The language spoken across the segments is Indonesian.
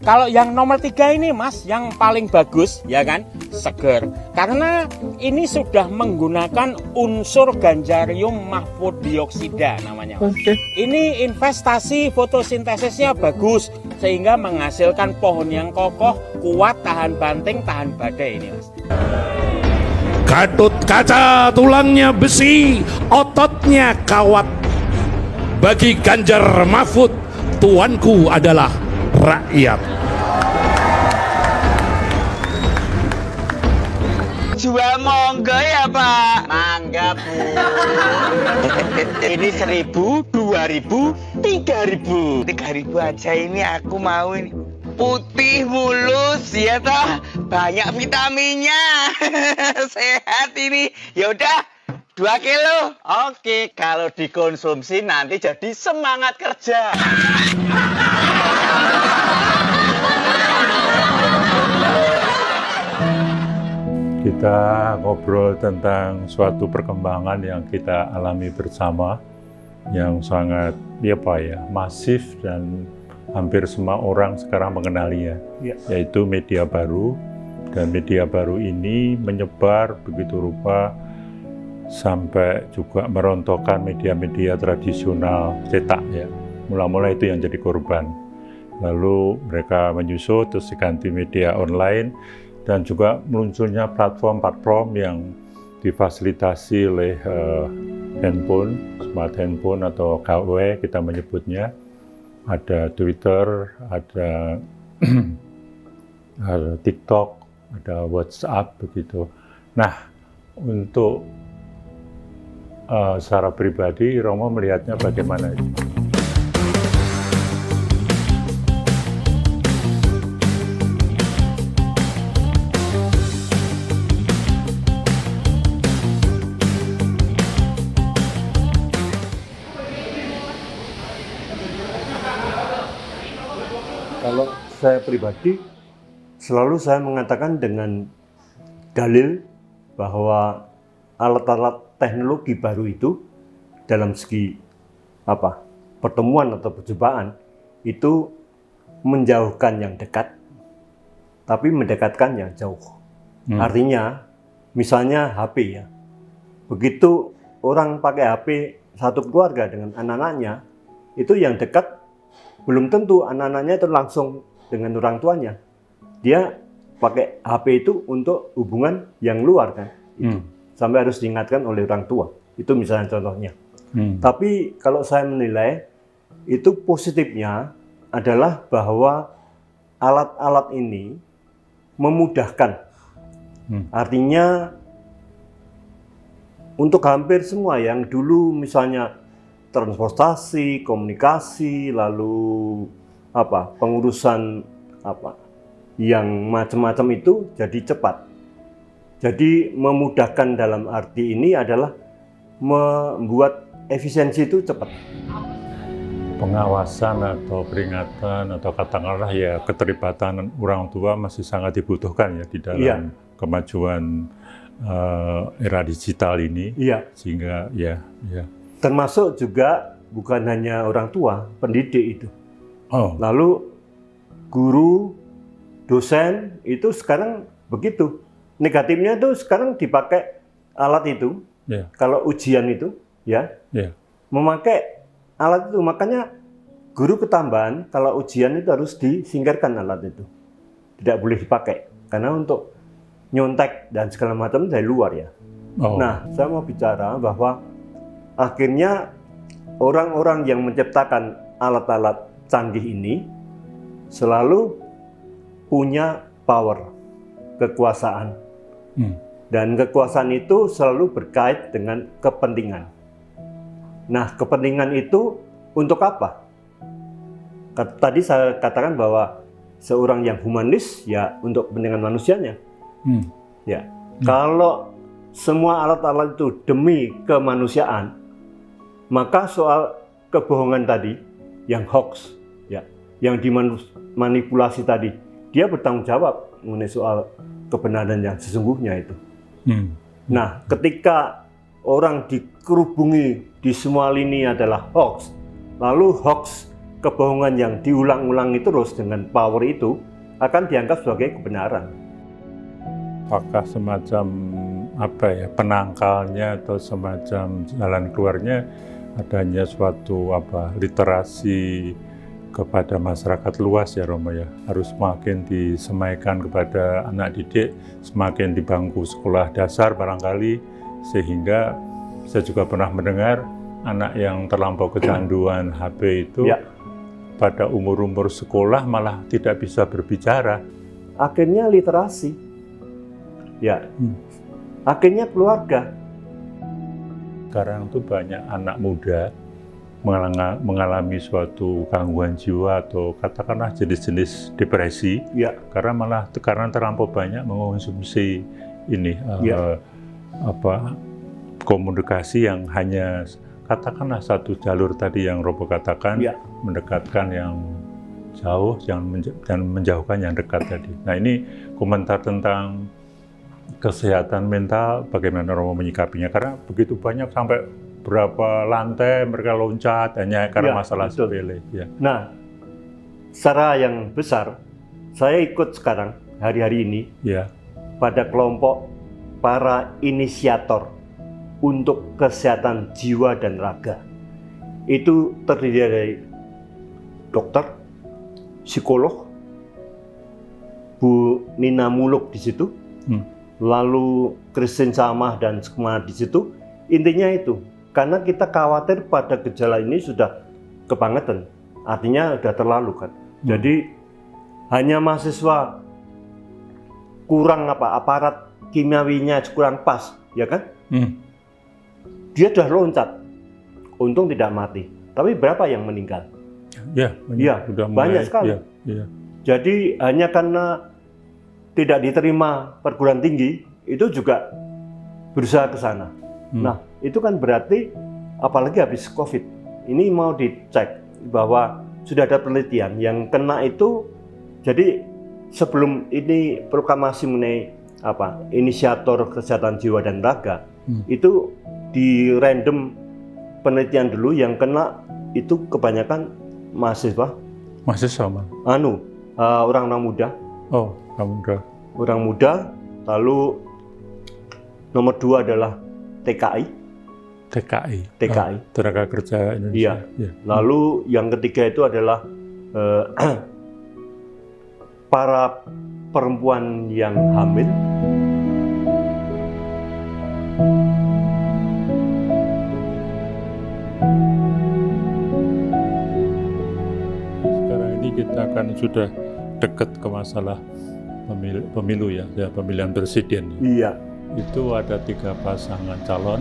Kalau yang nomor 3 ini Mas, yang paling bagus ya kan, seger. Karena ini sudah menggunakan unsur Ganjarium mahfudioksida namanya Mas. Ini investasi fotosintesisnya bagus, sehingga menghasilkan pohon yang kokoh, kuat, tahan banting, tahan badai ini Mas. Gatut kaca tulangnya besi, ototnya kawat. Bagi Ganjar Mahfud, tuanku adalah rakyat. Jual monggo ya Pak. Mangga Bu. Ini 1.000, 2.000, 3.000. 3.000 aja ini aku mau ini. Putih mulus ya toh, banyak vitaminnya. Sehat ini. Ya udah 2 kilo. Oke, kalau dikonsumsi nanti jadi semangat kerja. Kita ngobrol tentang suatu perkembangan yang kita alami bersama, yang sangat masif dan hampir semua orang sekarang mengenalinya, yaitu media baru. Dan media baru ini menyebar begitu rupa sampai juga merontokkan media-media tradisional cetak ya. Mula-mula itu yang jadi korban. Lalu mereka menyusut terus diganti media online, dan juga melunculnya platform-platform yang difasilitasi oleh handphone, smart handphone atau KW kita menyebutnya. Ada Twitter, ada TikTok, ada WhatsApp begitu. Nah, untuk secara pribadi, Romo melihatnya bagaimana itu? Kalau saya pribadi, selalu saya mengatakan dengan dalil bahwa alat-alat teknologi baru itu dalam segi pertemuan atau perjumpaan itu menjauhkan yang dekat, tapi mendekatkan yang jauh. Artinya, misalnya HP ya, begitu orang pakai HP satu keluarga dengan anak-anaknya, itu yang dekat belum tentu anak-anaknya itu langsung dengan orang tuanya. Dia pakai HP itu untuk hubungan yang luar kan. Sampai harus diingatkan oleh orang tua. Itu misalnya contohnya. Tapi kalau saya menilai, itu positifnya adalah bahwa alat-alat ini memudahkan. Artinya untuk hampir semua yang dulu misalnya transportasi, komunikasi, lalu pengurusan yang macam-macam itu jadi cepat. Jadi memudahkan dalam arti ini adalah membuat efisiensi itu cepat. Pengawasan atau peringatan atau katakanlah ya keterlibatan orang tua masih sangat dibutuhkan ya di dalam kemajuan era digital ini. Sehingga termasuk juga bukan hanya orang tua, pendidik itu. Lalu guru, dosen itu sekarang begitu. Negatifnya itu sekarang dipakai alat itu. Kalau ujian itu memakai alat itu, makanya guru ketambahan kalau ujian itu harus disingkirkan alat itu. Tidak boleh dipakai karena untuk nyontek dan segala macam dari luar ya. Nah, saya mau bicara bahwa akhirnya orang-orang yang menciptakan alat-alat canggih ini selalu punya power, kekuasaan. Dan kekuasaan itu selalu berkait dengan kepentingan. Nah, kepentingan itu untuk apa? Tadi saya katakan bahwa seorang yang humanis ya untuk kepentingan manusianya. Kalau semua alat-alat itu demi kemanusiaan, maka soal kebohongan tadi, yang hoax, yang dimanipulasi tadi, dia bertanggung jawab mengenai soal kebenaran yang sesungguhnya itu. Nah, ketika orang dikerubungi di semua lini adalah hoax, lalu hoax kebohongan yang diulang-ulangi terus dengan power itu akan dianggap sebagai kebenaran. Apakah semacam penangkalnya atau semacam jalan keluarnya adanya suatu literasi kepada masyarakat luas ya Romo ya, harus semakin disemaikan kepada anak didik semakin di bangku sekolah dasar barangkali, sehingga saya juga pernah mendengar anak yang terlampau kecanduan HP itu pada umur-umur sekolah malah tidak bisa berbicara. Akhirnya literasi, akhirnya keluarga. Sekarang tuh banyak anak muda mengalami suatu gangguan jiwa atau katakanlah jenis-jenis depresi, karena terlampau banyak mengonsumsi ini komunikasi yang hanya katakanlah satu jalur tadi yang Robo katakan, mendekatkan yang jauh dan menjauhkan yang dekat tadi. Nah ini komentar tentang kesehatan mental, bagaimana Romo menyikapinya, karena begitu banyak sampai berapa lantai mereka loncat hanya karena masalah sepele. Nah, secara yang besar, saya ikut sekarang hari-hari ini pada kelompok para inisiator untuk kesehatan jiwa dan raga. Itu terdiri dari dokter, psikolog, Bu Nina Muluk di situ, lalu Christine Samah dan Skema di situ. Intinya itu, karena kita khawatir pada gejala ini sudah kebangetan, artinya sudah terlalu kan. Jadi hanya mahasiswa kurang aparat kimiawinya kurang pas, ya kan? Dia sudah loncat, untung tidak mati. Tapi berapa yang meninggal? Banyak sekali. Jadi hanya karena tidak diterima perguruan tinggi, itu juga berusaha ke sana. Nah, itu kan berarti apalagi habis COVID. Ini mau dicek bahwa sudah ada penelitian yang kena itu. Jadi sebelum ini proklamasi mengenai inisiator kesehatan jiwa dan raga, itu di random penelitian dulu yang kena itu kebanyakan mahasiswa. Orang muda. Orang muda. Lalu nomor 2 adalah TKI, tenaga kerja Indonesia. Lalu yang ketiga itu adalah para perempuan yang hamil. Sekarang ini kita kan sudah dekat ke masalah pemilu pemilihan presiden. Itu ada 3 pasangan calon.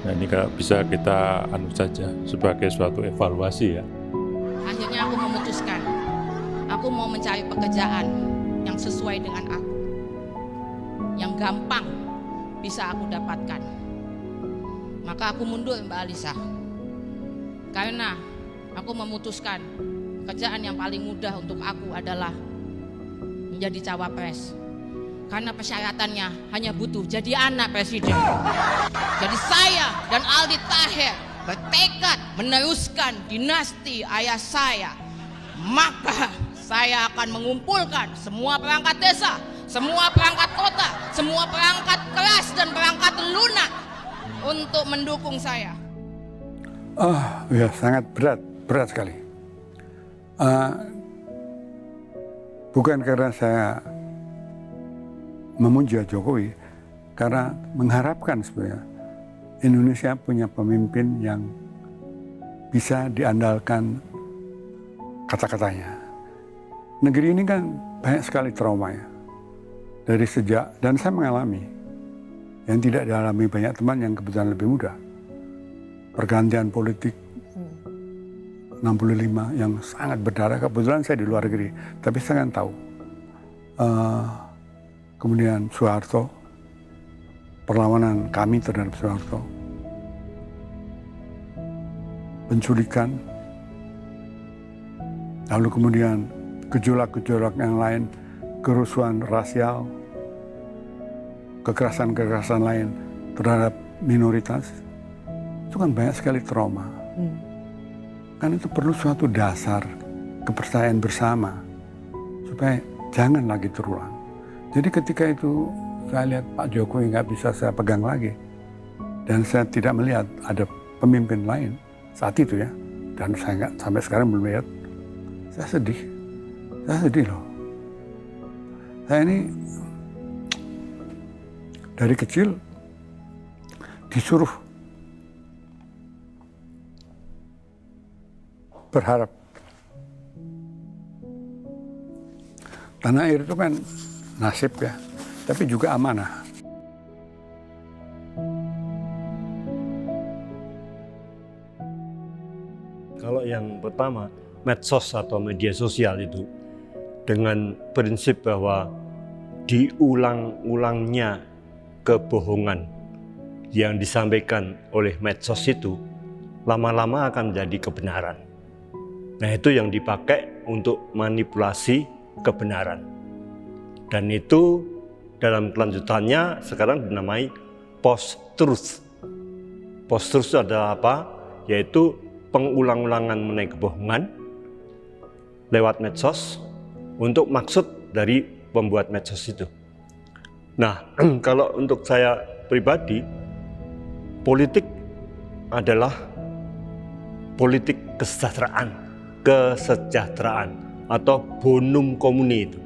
Nah ini bisa kita saja sebagai suatu evaluasi ya. Akhirnya aku memutuskan, aku mau mencari pekerjaan yang sesuai dengan aku, yang gampang bisa aku dapatkan. Maka aku mundur Mbak Alisa, karena aku memutuskan pekerjaan yang paling mudah untuk aku adalah menjadi cawapres. Karena persyaratannya hanya butuh jadi anak presiden. Jadi saya dan Aldi Taher bertekad meneruskan dinasti ayah saya. Maka saya akan mengumpulkan semua perangkat desa, semua perangkat kota, semua perangkat kelas dan perangkat lunak untuk mendukung saya. Sangat berat sekali. Bukan karena saya memuja Jokowi, karena mengharapkan sebenarnya Indonesia punya pemimpin yang bisa diandalkan kata-katanya. Negeri ini kan banyak sekali traumanya dari sejak, dan saya mengalami yang tidak dialami banyak teman yang kebetulan lebih muda. Pergantian politik 65 yang sangat berdarah, kebetulan saya di luar negeri, tapi saya kan tahu. Kemudian Soeharto, perlawanan kami terhadap Soeharto, penculikan, lalu kemudian gejolak-gejolak yang lain, kerusuhan rasial, kekerasan-kekerasan lain terhadap minoritas, itu kan banyak sekali trauma. Kan itu perlu suatu dasar kepercayaan bersama supaya jangan lagi terulang. Jadi ketika itu saya lihat Pak Jokowi nggak bisa saya pegang lagi, dan saya tidak melihat ada pemimpin lain saat itu ya, dan saya nggak sampai sekarang belum lihat, saya sedih loh. Saya ini dari kecil disuruh berharap. Tanah air itu kan nasib ya, tapi juga amanah. Kalau yang pertama, medsos atau media sosial itu dengan prinsip bahwa diulang-ulangnya kebohongan yang disampaikan oleh medsos itu lama-lama akan menjadi kebenaran. Nah, itu yang dipakai untuk manipulasi kebenaran. Dan itu dalam kelanjutannya sekarang dinamai post-truth. Post-truth adalah apa? Yaitu pengulang-ulangan mengenai kebohongan lewat medsos untuk maksud dari pembuat medsos itu. Nah, kalau untuk saya pribadi, politik adalah politik kesejahteraan atau bonum comuni itu.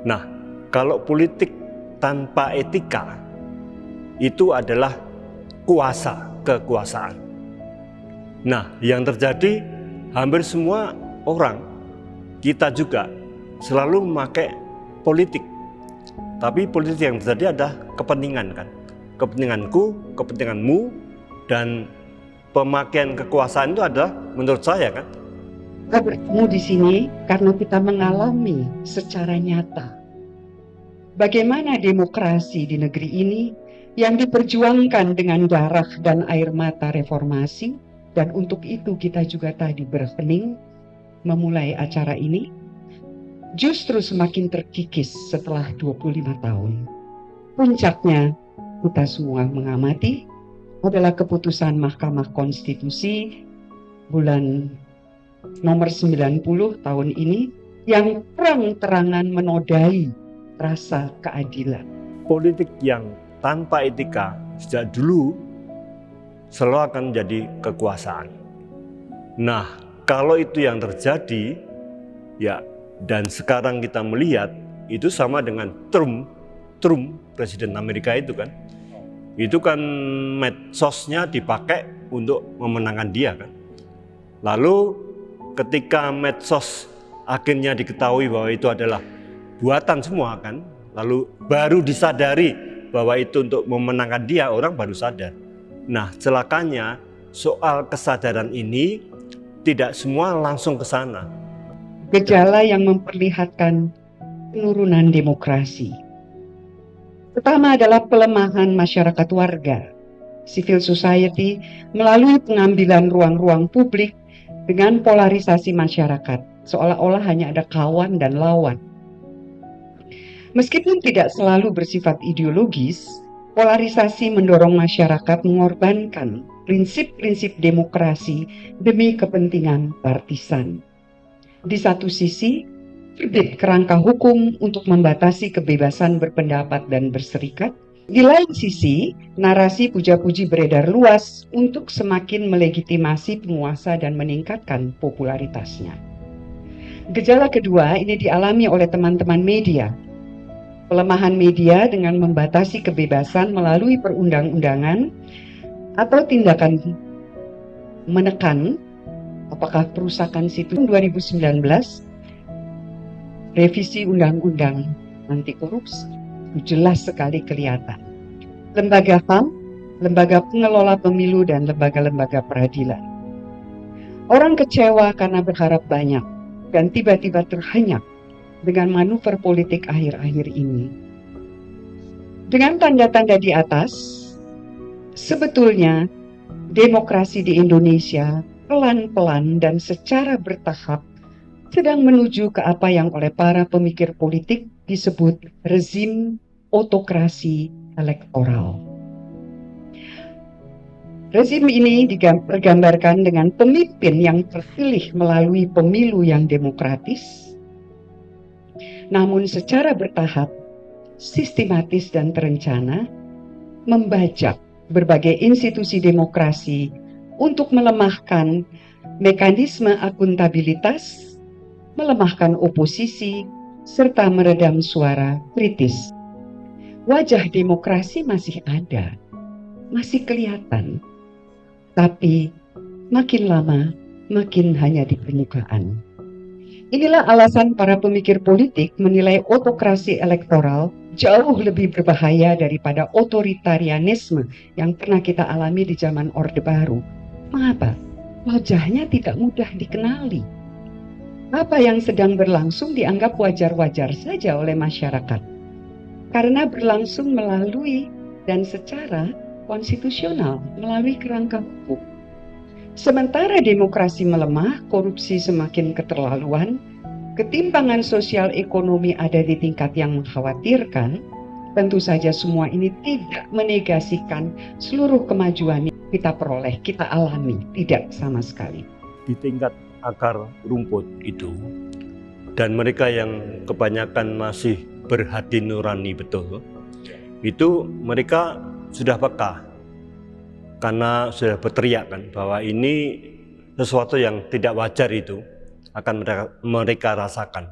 Nah, kalau politik tanpa etika itu adalah kekuasaan. Nah, yang terjadi hampir semua orang, kita juga selalu memakai politik. Tapi politik yang terjadi adalah kepentingan kan. Kepentinganku, kepentinganmu, dan pemakaian kekuasaan itu adalah menurut saya kan. Kita bertemu di sini karena kita mengalami secara nyata bagaimana demokrasi di negeri ini yang diperjuangkan dengan darah dan air mata reformasi, dan untuk itu kita juga tadi berhening memulai acara ini, justru semakin terkikis setelah 25 tahun. Puncaknya kita semua mengamati adalah keputusan Mahkamah Konstitusi bulan nomor 90 tahun ini yang terang-terangan menodai rasa keadilan. Politik yang tanpa etika sejak dulu selalu akan menjadi kekuasaan. Nah, kalau itu yang terjadi, ya, dan sekarang kita melihat itu sama dengan Trump Presiden Amerika itu kan. Itu kan medsosnya dipakai untuk memenangkan dia kan. Lalu ketika medsos akhirnya diketahui bahwa itu adalah buatan semua kan, lalu baru disadari bahwa itu untuk memenangkan dia, orang baru sadar. Nah, celakanya soal kesadaran ini tidak semua langsung ke sana. Gejala yang memperlihatkan penurunan demokrasi. Pertama adalah pelemahan masyarakat warga, civil society, melalui pengambilan ruang-ruang publik dengan polarisasi masyarakat, seolah-olah hanya ada kawan dan lawan. Meskipun tidak selalu bersifat ideologis, polarisasi mendorong masyarakat mengorbankan prinsip-prinsip demokrasi demi kepentingan partisan. Di satu sisi, terbit kerangka hukum untuk membatasi kebebasan berpendapat dan berserikat. Di lain sisi, narasi puja-puji beredar luas untuk semakin melegitimasi penguasa dan meningkatkan popularitasnya. Gejala kedua ini dialami oleh teman-teman media. Pelemahan media dengan membatasi kebebasan melalui perundang-undangan atau tindakan menekan, apakah perusakan situs 2019, revisi undang-undang anti korupsi, jelas sekali kelihatan. Lembaga HAM, lembaga pengelola pemilu, dan lembaga-lembaga peradilan. Orang kecewa karena berharap banyak dan tiba-tiba terhenyak dengan manuver politik akhir-akhir ini. Dengan tanda-tanda di atas, sebetulnya demokrasi di Indonesia pelan-pelan dan secara bertahap sedang menuju ke apa yang oleh para pemikir politik disebut rezim otokrasi elektoral. Rezim ini digambarkan dengan pemimpin yang terpilih melalui pemilu yang demokratis, namun secara bertahap, sistematis dan terencana, membajak berbagai institusi demokrasi untuk melemahkan mekanisme akuntabilitas, melemahkan oposisi, serta meredam suara kritis. Wajah demokrasi masih ada, masih kelihatan, tapi makin lama makin hanya di permukaan. Inilah alasan para pemikir politik menilai otokrasi elektoral jauh lebih berbahaya daripada otoritarianisme yang pernah kita alami di zaman Orde Baru. Mengapa? Wajahnya tidak mudah dikenali. Apa yang sedang berlangsung dianggap wajar-wajar saja oleh masyarakat, karena berlangsung melalui dan secara konstitusional, melalui kerangka hukum. Sementara demokrasi melemah, korupsi semakin keterlaluan, ketimpangan sosial ekonomi ada di tingkat yang mengkhawatirkan, tentu saja semua ini tidak menegasikan seluruh kemajuan yang kita peroleh, kita alami, tidak sama sekali. Di tingkat akar rumput itu, dan mereka yang kebanyakan masih berhati nurani betul, itu mereka sudah peka karena sudah berteriak kan bahwa ini sesuatu yang tidak wajar, itu akan mereka rasakan.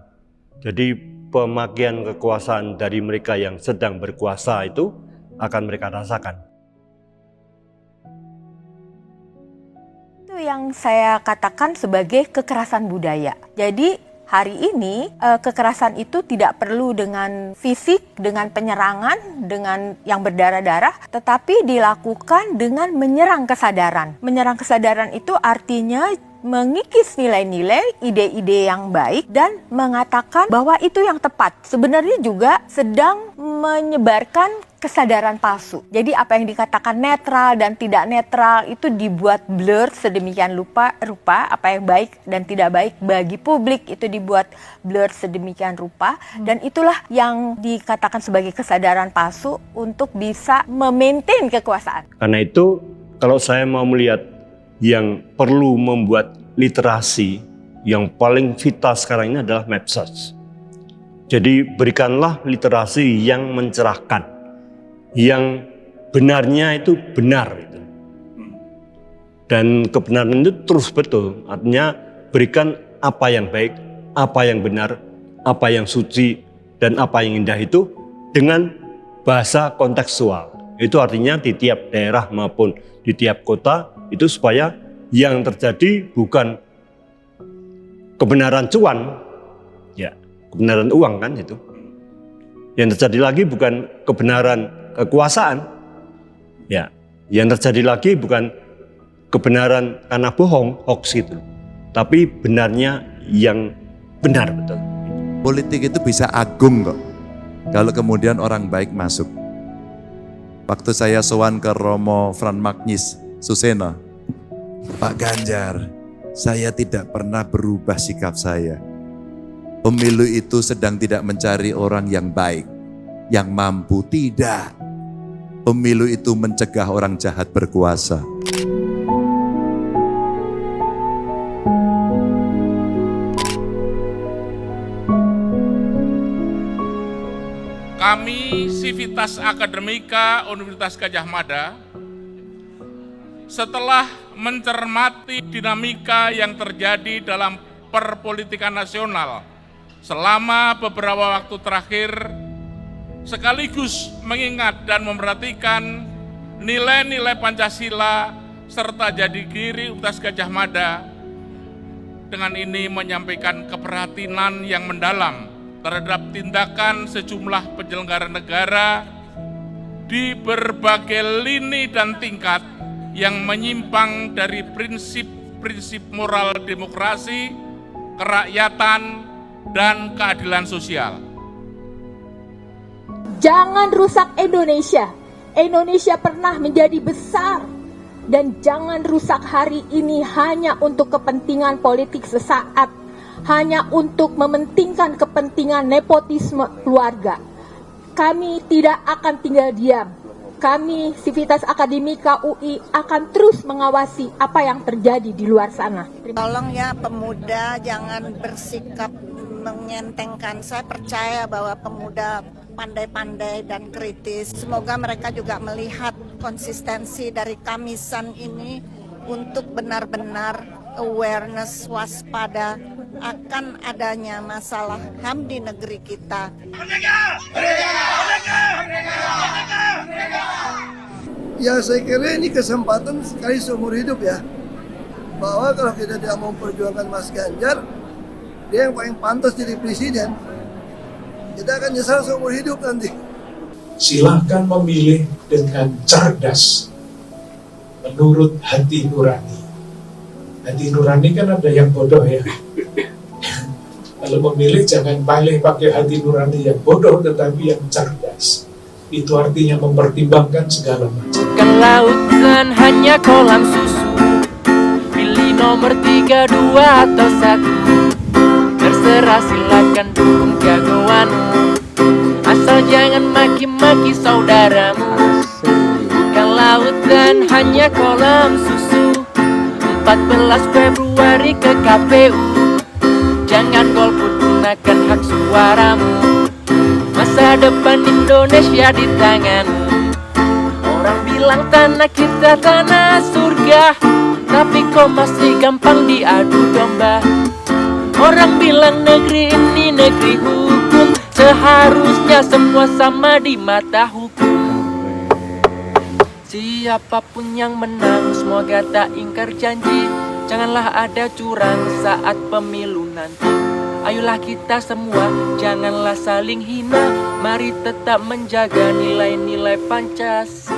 Jadi pemakaian kekuasaan dari mereka yang sedang berkuasa itu akan mereka rasakan. Itu yang saya katakan sebagai kekerasan budaya. Jadi hari ini kekerasan itu tidak perlu dengan fisik, dengan penyerangan, dengan yang berdarah-darah, tetapi dilakukan dengan menyerang kesadaran. Menyerang kesadaran itu artinya mengikis nilai-nilai, ide-ide yang baik dan mengatakan bahwa itu yang tepat. Sebenarnya juga sedang menyebarkan kesadaran palsu. Jadi apa yang dikatakan netral dan tidak netral itu dibuat blur sedemikian rupa, apa yang baik dan tidak baik bagi publik itu dibuat blur sedemikian rupa, dan itulah yang dikatakan sebagai kesadaran palsu untuk bisa memaintain kekuasaan. Karena itu kalau saya mau melihat yang perlu membuat literasi yang paling vital sekarang ini adalah medsos. Jadi berikanlah literasi yang mencerahkan, yang benarnya itu benar. Dan kebenaran itu terus betul, artinya berikan apa yang baik, apa yang benar, apa yang suci, dan apa yang indah itu dengan bahasa kontekstual. Itu artinya di tiap daerah maupun di tiap kota, itu supaya yang terjadi bukan kebenaran cuan, ya kebenaran uang kan itu. Yang terjadi lagi bukan kebenaran kekuasaan, ya yang terjadi lagi bukan kebenaran karena bohong, hoax itu, tapi benarnya yang benar betul. Politik itu bisa agung kok, kalau kemudian orang baik masuk. Waktu saya sowan ke Romo Fran Magnis Suseno, Pak Ganjar, saya tidak pernah berubah sikap saya. Pemilu itu sedang tidak mencari orang yang baik, yang mampu, tidak. Pemilu itu mencegah orang jahat berkuasa. Kami Civitas Akademika Universitas Gadjah Mada, setelah mencermati dinamika yang terjadi dalam perpolitikan nasional selama beberapa waktu terakhir, sekaligus mengingat dan memperhatikan nilai-nilai Pancasila serta jati diri Universitas Gadjah Mada, dengan ini menyampaikan keprihatinan yang mendalam terhadap tindakan sejumlah penyelenggara negara di berbagai lini dan tingkat yang menyimpang dari prinsip-prinsip moral demokrasi, kerakyatan, dan keadilan sosial. Jangan rusak Indonesia. Indonesia pernah menjadi besar, dan jangan rusak hari ini hanya untuk kepentingan politik sesaat, hanya untuk mementingkan kepentingan nepotisme keluarga. Kami tidak akan tinggal diam. kami Sivitas Akademika UI akan terus mengawasi apa yang terjadi di luar sana. Tolong ya pemuda jangan bersikap mengentengkan. Saya percaya bahwa pemuda pandai-pandai dan kritis. Semoga mereka juga melihat konsistensi dari Kamisan ini untuk benar-benar awareness, waspada akan adanya masalah HAM di negeri kita. Ya saya kira ini kesempatan sekali seumur hidup ya, bahwa kalau kita tidak mau memperjuangkan Mas Ganjar, dia yang paling pantas jadi presiden. Kita akan nyesal seumur hidup nanti. Silahkan memilih dengan cerdas menurut hati nurani. Hati nurani kan ada yang bodoh ya. Kalau memilih jangan pilih pakai hati nurani yang bodoh, tetapi yang cerdas. Itu artinya mempertimbangkan segala macam. Bukan lautan hanya kolam susu, pilih nomor 3, 2 atau 1. Terserah silakan dukung jagoanmu, asal jangan maki-maki saudaramu. Bukan lautan hanya kolam susu, 14 Februari ke KPU. Jangan golput, gunakan hak suaramu. Masa depan Indonesia di tanganmu. Orang bilang tanah kita tanah surga, tapi kok masih gampang diadu domba. Orang bilang negeri ini negeri hukum, seharusnya semua sama di mata hukum. Siapapun yang menang semoga tak ingkar janji, janganlah ada curang saat pemilu nanti. Ayolah kita semua, janganlah saling hina, mari tetap menjaga nilai-nilai Pancasila.